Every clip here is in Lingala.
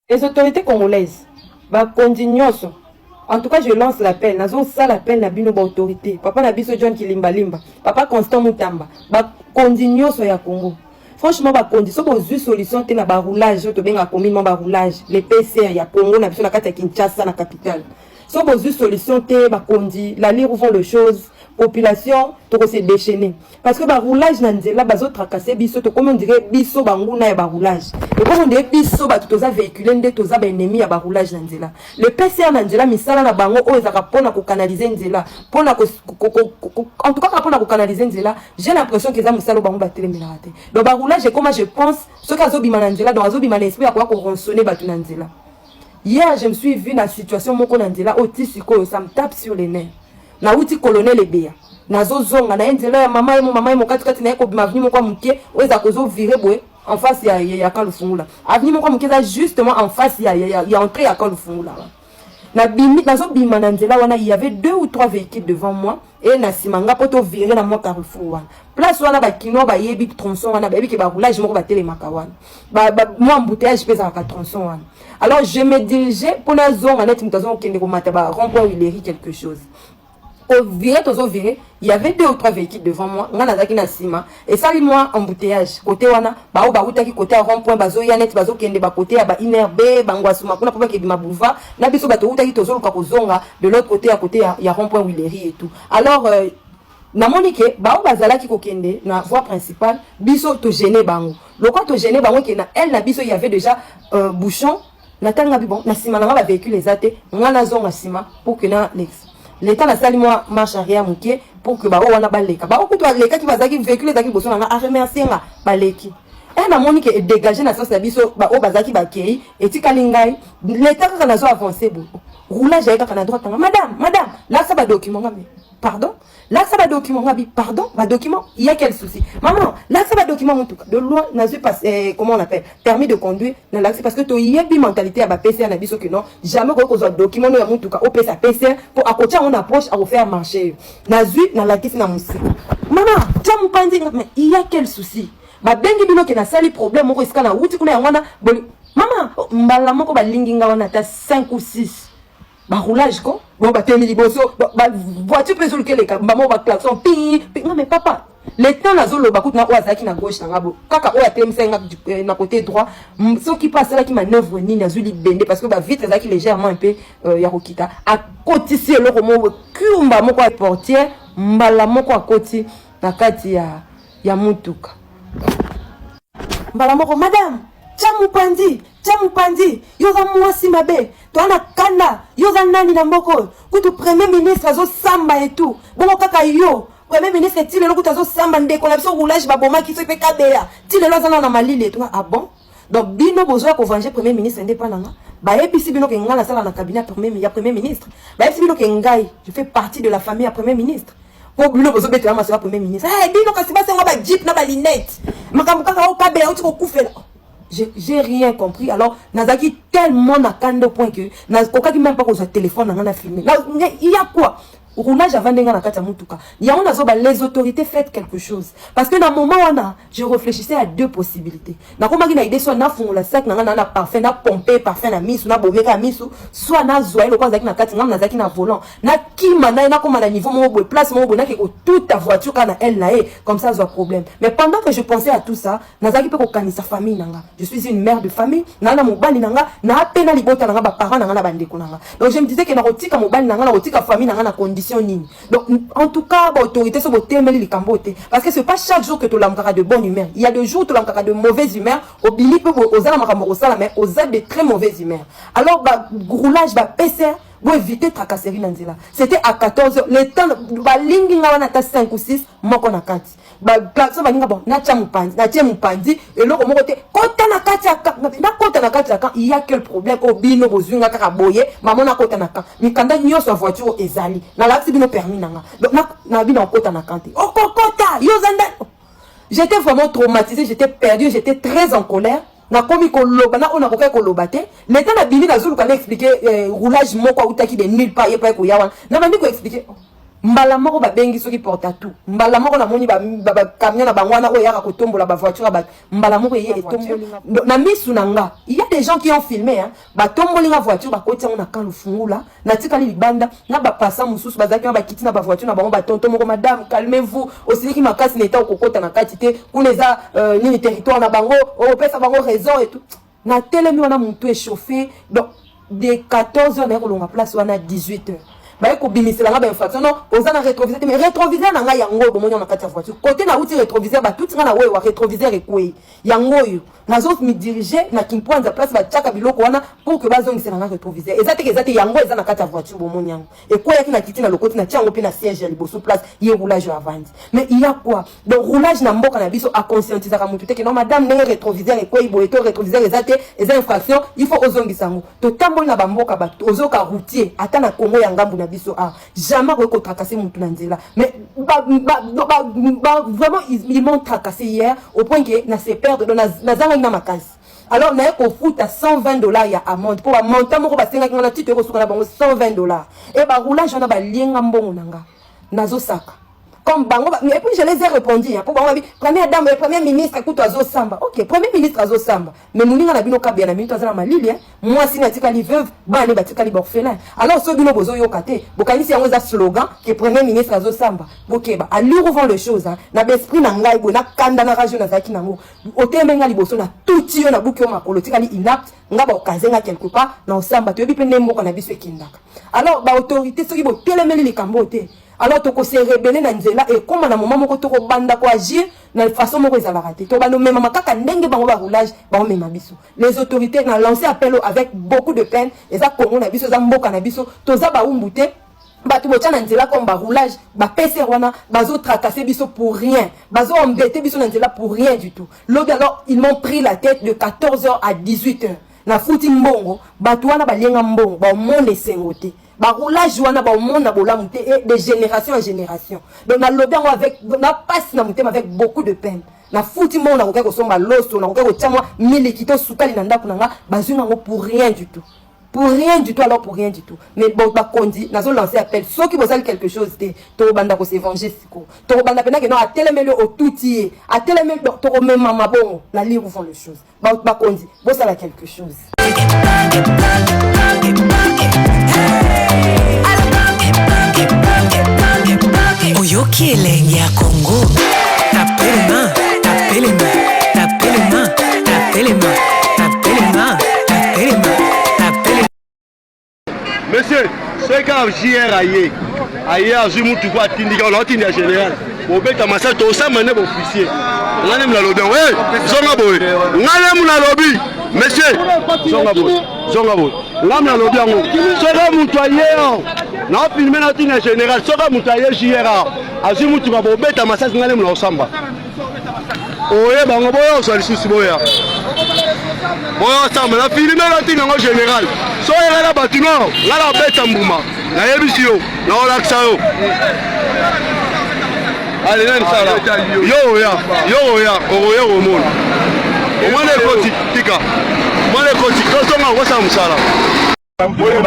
Les autorités congolaises, continuons. En tout cas, je lance l'appel. Nazo ça l'appel na bino ba autorité. Papa na biso John Kilimba Limba. Papa Constant Mutamba. Continuons ya Congo. Franchement, condition pour une solution te na ba roulage, to benga commune ba roulage. Les PCR ya Congo na biso na kata Kinshasa na capitale. So pour une solution te ba condi, la lire vont les choses. Population to se déchaîner parce que ba roulage na nzela bazo tracasser biso to comme on dirait biso banguna ya ba roulage et comme on dirait biso ba toza véhiculer nde toza ba ennemi ya ba roulage na nzela le PCR na nzela misala na bango o ezaka pona ko canaliser nzela pona ko en tout cas pona ko canaliser nzela j'ai l'impression que ça misala bango ba telemela te donc ba roulage et comment je pense ce kazo bima na nzela donc azo bima na esprit ya ko ronçonner ba na nzela. Hier je me suis vu na situation moko na nzela au tisiko ça me tape sur les nerfs. Na uti colonel ebea nazo zonga na nzela ya mama mo kati na eko bimavni mo kwa muke weza kozo virer boy en face ya Kalufungula avni mo kwa muke za justement en face ya entrée ya Kalufungula na bimi nazo bima na nzela wana il y avait 2 ou 3 véhicules devant moi et na simanga poto virer na mo Carrefour wana place wana ba kino ba yebi tronçon wana ba yebi ke ba roulage mo ba télé makawana moi embouteillage pesa ka tronçon wana. Alors je me dirigeais pour la zone net mutazo kende ko mata ba rond-point Willery quelque chose. Au viré, il y avait 2 ou 3 véhicules devant moi. On a na sima. Et ça, moi, embouteillage. Côté wana, ba outa ki côté rond-point, bazo yanet, bazo kende ba côté, ba inerbe, bangwasuma, kuna poba ke bima bouva. Na biso bato outa ki tozo luka kozonga de l'autre côté, à côté, il y a rond-point Willery et tout. Alors, na monike, ba ou bazala ki kokende, na voie principale, biso to gêner bango. Le quoi to gêner bango, elle, na biso, il y avait déjà bouchon. Natanga bon, na sima, na véhicule les athées, on a zonga sima, pour que na l'ex. L'État n'a sali moi marche arrière mouké pour que ba o wana baleka ba o kuto aleka ki bazaki véhicule zaki boso na a remercier nga baleki et na monique est dégagé na sens biso ba o bazaki ba kei et tikalingai l'État ka na zo avancer bo roulage avec na droite madame là ça ba document nga pardon là ça va document nga pardon ba document il y a quel souci maman là ça va document en tout cas de loin na zo passer comment on appelle permis de conduire na l'accès parce que to yebi mentalité à ba PCR na biso que non jamais ko zo document no ya en tout cas au PCR pour à côté on approche à faire marcher na zui na latif na musika maman tiens mpandi mais il y a quel souci ba bengi bino ke na sali problème moko iska na wuti kuna ya wana maman mbala moko ba linginga wana ta 5 ou 6 ba roulage ko bon ba temi liboso ba voiture peso lequel ka maman ba klaxon pi non mais papa le temps na zolo ba kutuna oazaki na gauche na ngabo kaka oya temisa na côté droit ce qui passe là qui manœuvre ni na zuli bende parce que ba vite ezaki légèrement un peu ya kokita a kotisi le romo kumba moko ya portière mbala moko akoti na kati ya mutuka mbala moko madame Chamupandi, yoza mwasi mabe, toana kanda, yoza nani na mboko, kutu premier ministre azo samba et tout, bongo kaka yo, premier ministre tile lo kutu azo samba ndeko, na biso roulage baboma ki so pe kabea, tile lo zana na malili et tout, ah bon? Donc bino bozo ko venger premier ministre indépendant, ba episi bino ke ngala sala na cabinet premier ministre, ba episi bino ke ngai, je fais partie de la famille à premier ministre. Pour bino bozo bete ma sera premier ministre, eh bino kasi ba senga ba jeep na ba linette, makambo kaka o kabea o tiko kufela. J'ai rien compris. Alors, Nazaki tellement na kando point que Nazaki même pas qu'on soit téléphone dans la filmé. Là, il y a quoi? Roulage avant de na kata mutuka. Il y a les autorités faites quelque chose. Parce que dans le moment où je réfléchissais à 2 possibilités. Na koma gina idée soit na fond la sac na parfum na pomper parfum na misu na bomeka misu soit na zoé le quoi zaki na kati ngam na zaki na volant. Na kima na koma na niveau mo place mo na que toute ta voiture kana elle na comme ça soit problème. Mais pendant que je pensais à tout ça, nazaki pe ko kanisa famille nanga. Je suis une mère de famille, na mobali nanga na pena libota nanga ba parents nanga na bandeko nanga. Donc je me disais que na rotika mobali nanga na rotika famille nanga na condition. Donc, en tout cas, l'autorité sur votre thème, les cambotés. Parce que ce n'est pas chaque jour que tu l'as de bonne humeur. Il y a des jours où tu l'as de mauvaise humeur. Au bilip, aux mais aux de très mauvaise humeur. Alors, roulage, PCR, pour éviter tracasserie dans là. C'était à 14h. Le temps, linginga na 5 ou 6, moi qu'on a 4. Klaxon va bon, na tia mupandi, et là, au côté, kota na kati il y a quel problème, au bino, au zunga, karaboye, maman na kota na kati. Mais quand on a sa voiture, ezali, na l'axe bino permis nanga. Donc, na bino kota na kati. Oh, kota, yozanda. J'étais vraiment traumatisée, j'étais perdue, j'étais très en colère. Na komi ko loba na ona ko kai ko lobate l'état na bini na zulu kana expliquer roulage moko utaki de nulle part et pas ko yawan na bandi ko expliquer mbala moko ba bengi soki porta tout mbala moko na moni ba camion na bangwana o yaka kotombola ba voiture ba mbala moko ye etombola na misu nanga. Il y a des gens qui ont filmé hein ba tomboli na voiture ba kotia na kan lufungula na tikali libanda na ba passa mususu bazaki na ba kiti na ba voiture na bango ba tonto moko madame calmez-vous osiliki makasi neta okokota na kati te kuneza nini territoire na bango o pesa bango raison et tout na telemi wana muntu échauffé donc de 14h na kolonga place wana 18h. Bah écoute, bimisela nga ba infraction non, ozana rétroviseur mais rétroviseur na nga yango bo monyo na kati ya voiture. Côté na outil rétroviseur ba tout na wewa rétroviseur ekwe. Yango yo. Nazo mi diriger na kimpoanza place ba tchaka biloko wana pour que bazongisela nga rétroviseur. Ezate yango eza na kati ya voiture bo monyo. Ekwe yaki na kiti na lokoti na tiango pe na siège ya liboso place ye roulage avant. Mais il y a quoi? Donc roulage na mboka na biso a conscientiser ka mutu te que non madame ne rétroviseur ekwe bo eto rétroviseur ezate eza infraction, il faut ozongisa ngo. To tamboli na ba mboka ba ozoka routier ata na Congo ya ngambu na biso ah jamais reko tracasser mutu na nzela mais vraiment ils m'ont tracassé hier au point que na se perdre na zanga na makasi. Alors na ko futa $120 ya amende pour monter moko ba senga ngana titre ko suka na bango $120 et ba roulage na ba lienga mbongo nanga nazo saka comme bango et puis je les ai répondu hein, pour bango première dame premier ministre kuto azo samba OK premier ministre azo samba mais muninga na bino kabia na minute azana malili hein moi si na tika li veuve ba ne batika li orphelin alors so bino bozo yokate bokanisi yango za slogan que premier ministre azo samba bokeba allure vont les choses hein na l'esprit na ngai bo na kanda na radio na zaki nango otemenga liboso na tuti yo na buki yo makolo tika li inapte ngaba okazenga quelque part na osamba to yebi pe nemoko na biso ekindaka alors ba autorité soki bo telemeli likambo te. Alors tu se rebeller na nzela et comme na moment moko to ko banda ko agir na façon moko ezala raté to bano même makaka ndenge bango ba roulage bango même biso les autorités na lancé appel avec beaucoup de peine et ça Congo na biso za mboka na biso to za ba umbute batu bocha na nzela comme ba roulage ba PC wana bazo tracasser biso pour rien bazo embêter biso na nzela pour rien du tout. L'autre alors ils m'ont pris la tête de 14h à 18h na futi mbongo batu wana balenga mbongo ba monde sengote ba roulage wana ba monde na bola muté et de génération en génération donc na lobby avec na passe na muté avec beaucoup de peine na futi mbongo na koka ko somba loso na koka ko tsamwa miliki sukali na ndako nanga bazuna ngo pour rien du tout. Pour rien du tout, alors pour rien du tout. Mais bon, bah, Kondi, nous avons lancé appel. Ceux qui veulent quelque chose, to banda ko s'évanger, to banda pena que non, à tel même au tout y à tel même to même maman bon, la lire où font les choses. Bah, Kondi, bon, ça a quelque chose. Oyoki elenge ya Congo. Tapez les mains, tapez les mains, tapez les mains, tapez les mains, tapez les mains, tapez les mains. Monsieur, ce gars JR aïe a joué tout quoi tindika on tindi en général. Au bec à massa to ça mané officier. On a même la lobby. Ouais, zonga boy. On a même la lobby. Monsieur, zonga boy. Zonga boy. L'âme la lobby en haut. Ce gars moutoyer. Non, filmé na tindi en général. Ce gars moutoyer JR a joué tout quoi au bec à massa on a même la samba. Oye bango boyo so lisusu boya. Boyo samba na filmé na tindi en général. So yala batino la beta mbuma na yebisio na olaksa yo allez nani sala yo ya o mona o mwana ekoti tika mwana ekoti kosonga ngosa musala Policier,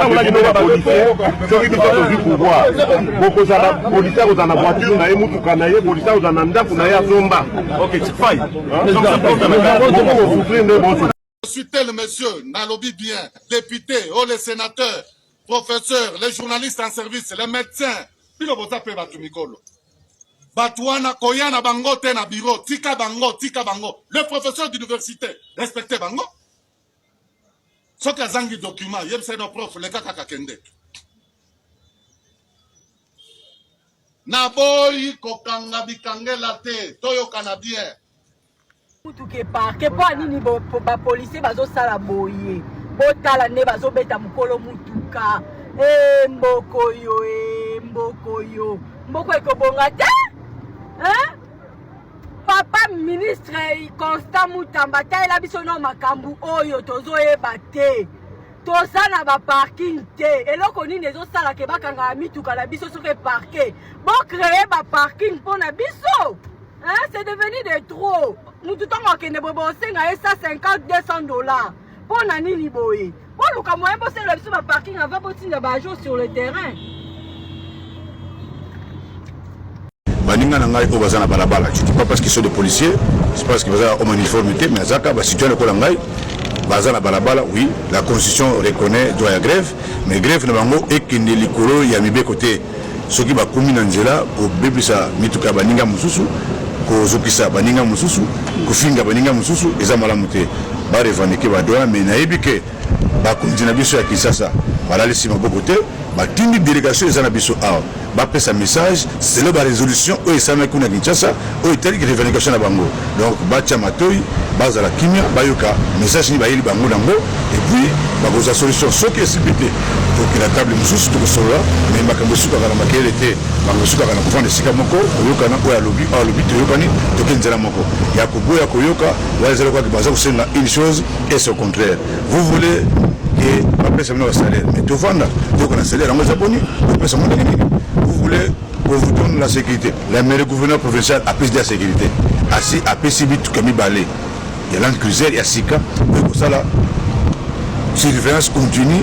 Je suis tel monsieur, Nalobi bien, député, oh les sénateurs, professeurs, les journalistes en service, les médecins, pilo bota pe batu mikolo. Batouana koyana bango te na bureau, tika bango. Les professeurs d'université, respectez bango. Soka zangi document, yeb se no prof, le kaka kakende. Naboy kokanga bikangela te, toyo canadien. Tout qui est parqué pour nini ba policier bazo sala boye botala ne bazo beta mukolo mutuka mboko yo mboko ekobonga te hein papa ministre Constant Mutamba taela biso no makambu oyo tozoyeba te tozana ba parking te eloko nini ezo sala ke bakanga mituka na biso soke parqué bon créer ba parking pona biso hein c'est devenu de trop. Nous tout le temps que nous avons 150 $200 pour nani boye. Pour le camoyen pour le parking avant pour tirer bajo sur le terrain. baninga na ngai o bazana balabala. Je dis pas parce qu'ils sont des policiers, c'est parce qu'ils sont en uniformité, mais azaka ba situation ko la ngai bazana balabala. Oui, la constitution reconnaît droit à grève, mais grève na bango ekende likolo ya mibe côté soki ba komi na nzela ko bebisa mituka baninga mususu ko zokisa baninga mususu ko finga baninga mususu eza malamu te ba revendiquer ba droit, mais na yebike ba kontina biso ya Kinshasa balalisi maboko te batindi délégation ezana biso awa bapesa message c'est la résolution oyo esana kuna Kinshasa oyo etali revendication na bango, donc batia matoi bazala kimia bayoka message ni bayeli bango nango et puis bakoza solution soki esipite toki na table mususu tokosolola mais makambo esukaka na makele te bango esukaka na kofanda esika moko koyokana oyo alobi toyokani toki nzela moko ya koboya koyoka wazela kwaki baza kosenga une chose et c'est au contraire vous voulez et après ça me salaire mais tout vendre donc on a salaire en japonais vous voulez qu'on vous donne la sécurité la mairie gouverneur provincial a plus de la sécurité assis à PCB tout comme balai il y a l'encruiser il y a Sika donc ça là surveillance continue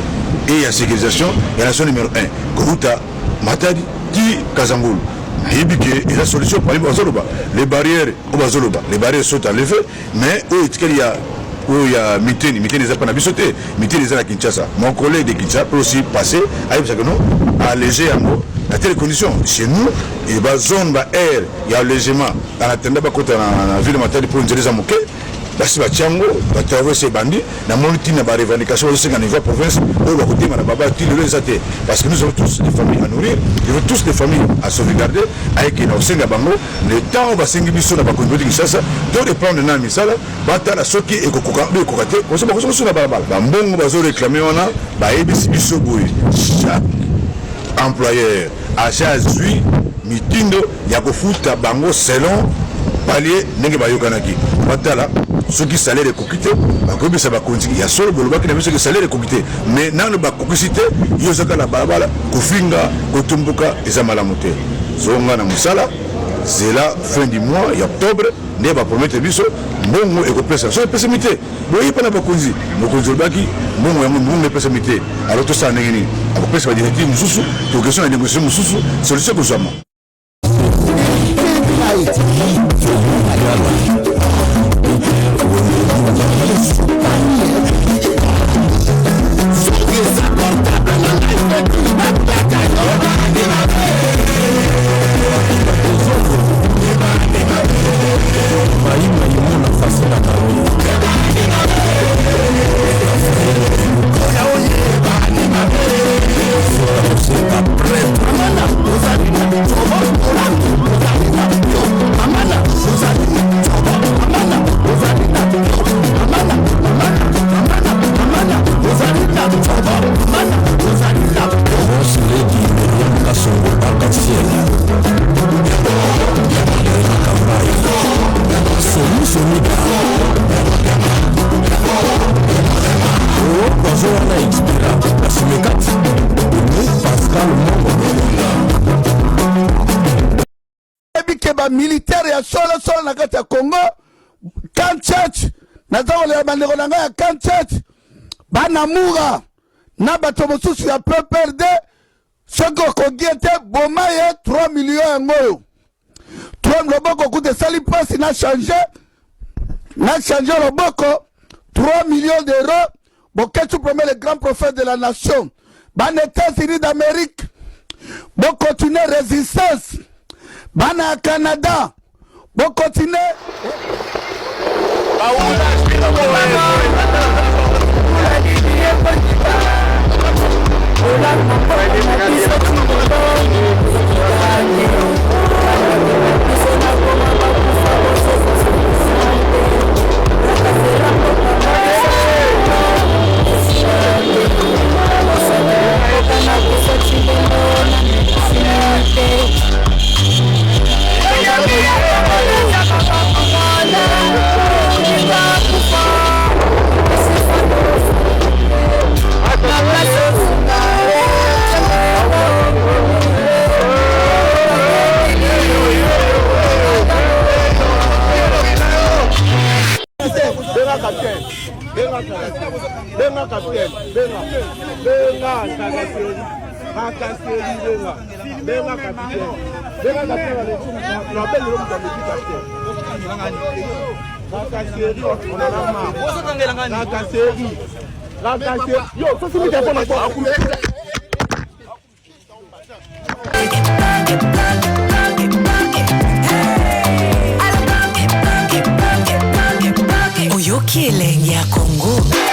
et il y a sécurisation et la zone numéro 1 Koruta Matadi qui Kazangulu et la solution pour les barrières les barrières sont enlevées mais il y a il y a Miteni les a pas sauté, Miteni les a à Kinshasa. Mon collègue de Kinshasa peut aussi passer à alléger un mot. À telle condition, chez nous, il y a une zone air, il y a légèrement, dans la tenda côté dans la ville de Matadi pour une zone moquée. Basi bachango batravers bandits na moniti na ba revendication aussi dans niveau province au côté na baba ti le zate parce que nous avons tous des familles à nourrir, nous avons tous des familles à sauvegarder avec na osenga bango le temps va sengi biso na ba kongo Kinshasa to reprendre na misala batala soki ekokoka be kokate ko so ba so na balabala ba mbongo bazo réclamer ona ba ebisi biso boy chaque employeur à chaque lui mitindo ya kofuta bango selon palier ndenge bayokanaki batala soki salaire ekokite bakobisa bakonzi ya solo bolobaki na biso ke salaire ekokite mais nano bakokisite yo zaka na balabala kofinga kotumbuka eza malamu te zonga na musala zela fin du mois ya octobre nde bapromete biso mbongo ekopesa so epesami te boyi mpe na bakonzi mokonzi olobaki mbongo yango mbongo epesami te alors tosala ndenge nini akopesa badirective mosusu tokestion na négociation mosusu solution ekozwama militaire ya solo na kati ya Congo Kanchech na zawole ya bandeko na ngai ya Kanchech banamura na bato mosusu ya PPRD soki okogie te boma ye 3 millions yango 3 loboko kute sali pasi na changer loboko 3 millions d'euros boketu promet le grand prophète de la nation ban États-Unis d'Amérique bon continuer résistance bana Canada bon continuer Oyoki elenge ya Congo.